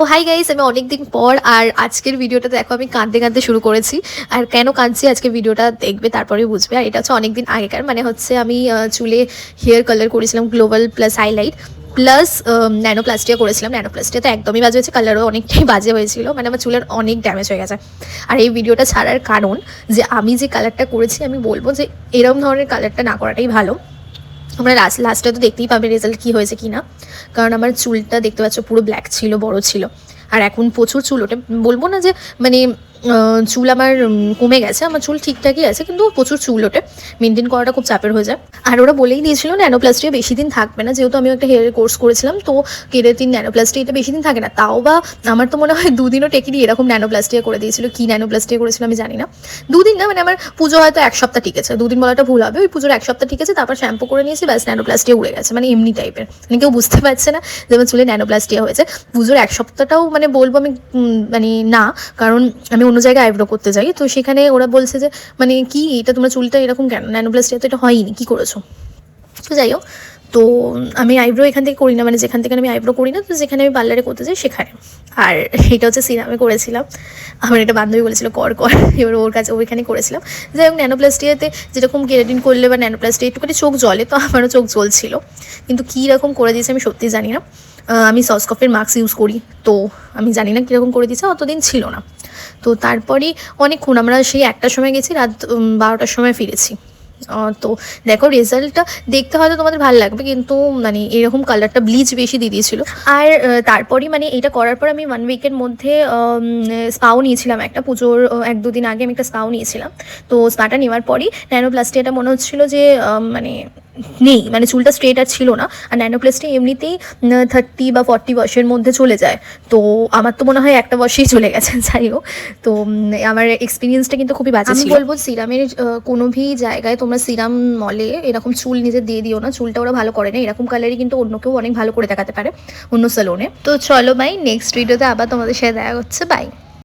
তো hi guys, আমি অনেকদিন পর আর আজকের ভিডিওটা দেখো আমি কাঁদতে কাঁদতে শুরু করেছি। আর কেন কাঁদছি আজকে ভিডিওটা দেখবে তারপরে বুঝবে। আর এটা হচ্ছে অনেকদিন আগেকার, মানে হচ্ছে আমি চুলে হেয়ার কালার করেছিলাম global plus highlight plus nanoplastia করেছিলাম। ন্যানোপ্লাস্টিয়া তো একদমই বাজে হয়েছে, কালারও অনেকটাই বাজে হয়েছিল, মানে আমার চুলের অনেক ড্যামেজ হয়ে গেছে। আর এই ভিডিওটা ছাড়ার কারণ যে আমি যে কালারটা করেছি আমি বলবো যে এরকম ধরনের কালারটা না করাটাই ভালো। আমরা লাস্টে তো দেখতেই পাবে রেজাল্ট কী হয়েছে কি না, কারণ আমার চুলটা দেখতে পাচ্ছ পুরো ব্ল্যাক ছিল, বড় ছিল। আর এখন প্রচুর চুল ওঠে, বলবো না যে মানে চুল আমার কমে গেছে, আমার চুল ঠিকঠাকই আছে, কিন্তু প্রচুর চুল ওঠে, মেনটেন করাটা খুব চাপের হয়ে যায়। আর ওরা বলেই দিয়েছিল ন্যানোপ্লাস্টিয়া বেশি দিন থাকবে না, যেহেতু আমি একটা হেয়ার কোর্স করেছিলাম, তো কেরাটিন ন্যানোপ্লাস্টিয়া এটা বেশি দিন থাকে না। তাও বা আমার তো মনে হয় দুদিনও টেকেনি, এরকম ন্যানোপ্লাস্টিয়া করে দিয়েছিল। কি ন্যানোপ্লাস্টিয়া করেছিল আমি জানি না। দুদিন না, মানে আমার পুজো হয়তো এক সপ্তাহ টিকেছে, দুদিন বলাটা ভুল হবে, ওই পুজোর এক সপ্তাহ টিকেছে, তারপর শ্যাম্পু করে নিয়েছি, ব্যাস ন্যানোপ্লাস্টিয়া উড়ে গেছে, মানে এমনি টাইপের, মানে কেউ বুঝতে পারছে না যে আমার চুলে ন্যানোপ্লাস্টিয়া হয়েছে। পুজোর এক সপ্তাহটাও মানে বলবো আমি মানে না, কারণ আমি অন্য জায়গায় আইব্রো করতে যাই, তো সেখানে ওরা বলছে যে মানে কি এটা তোমার চুলটা এরকম কেন, ন্যানোপ্লাস্টিয়া তো এটা হয়নি, কী করেছো। তো যাই হোক, তো আমি আইব্রো এখান থেকে করি না, মানে যেখান থেকে আমি আইব্রো করি না, তো যেখানে আমি পার্লারে করতে যাই সেখানে। আর এটা হচ্ছে সিরামে করেছিলাম, আমার এটা বান্ধবী বলেছিল কর কর, এবার ওর কাছে ওইখানে করেছিলাম। যাই হোক, ন্যানোপ্লাস্টিয়াতে যেরকম কেরাটিন করলে বা ন্যানোপ্লাস্টিয়া একটুখানি চোখ জ্বলে, তো আমারও চোখ জ্বলছিল, কিন্তু কী রকম করে দিয়েছে আমি সত্যিই জানি না। আমি সসকফের মাস্ক ইউজ করি, তো আমি জানি না কীরকম করে দিয়েছে, অতদিন ছিল না। তো তারপরেই অনেকক্ষণ আমরা সেই 1টার সময় গেছি, রাত 12টার সময় ফিরেছি। তো দেখো রেজাল্টটা দেখতে হয়তো তোমাদের ভালো লাগবে, কিন্তু মানে এরকম কালারটা ব্লিচ বেশি দিয়ে দিয়েছিল। আর তারপরেই মানে এটা করার পর আমি 1 উইকের মধ্যে স্পাও নিয়েছিলাম, একটা পুজোর 1-2 দিন আগে আমি একটা স্পাও নিয়েছিলাম। তো স্পাটা নেওয়ার পরই ন্যানোপ্লাস্টিয়াটা মনে হচ্ছিলো যে মানে নেই, মানে চুলটা স্ট্রেট আর ছিল না। আর ন্যানোপ্লাস্টিয়া এমনিতেই 30 বা 40 বয়সের মধ্যে চলে যায়, তো আমার তো মনে হয় একটা বয়সেই চলে গেছে। যাই হোক, তো আমার এক্সপিরিয়েন্সটা কিন্তু খুবই বাজে ছিল। আমি বলবো সিরামের কোনো ভি জায়গায় তোমরা সিরাম মলে এরকম চুল নিজে দিয়ে দিও না, চুলটা ওরা ভালো করে না, এরকম কালারই কিন্তু অন্য কেউ অনেক ভালো করে দেখাতে পারে অন্য স্যালনে। তো চলো বাই, নেক্সট ভিডিওতে আবার তোমাদের সাথে দেখা হচ্ছে, বাই।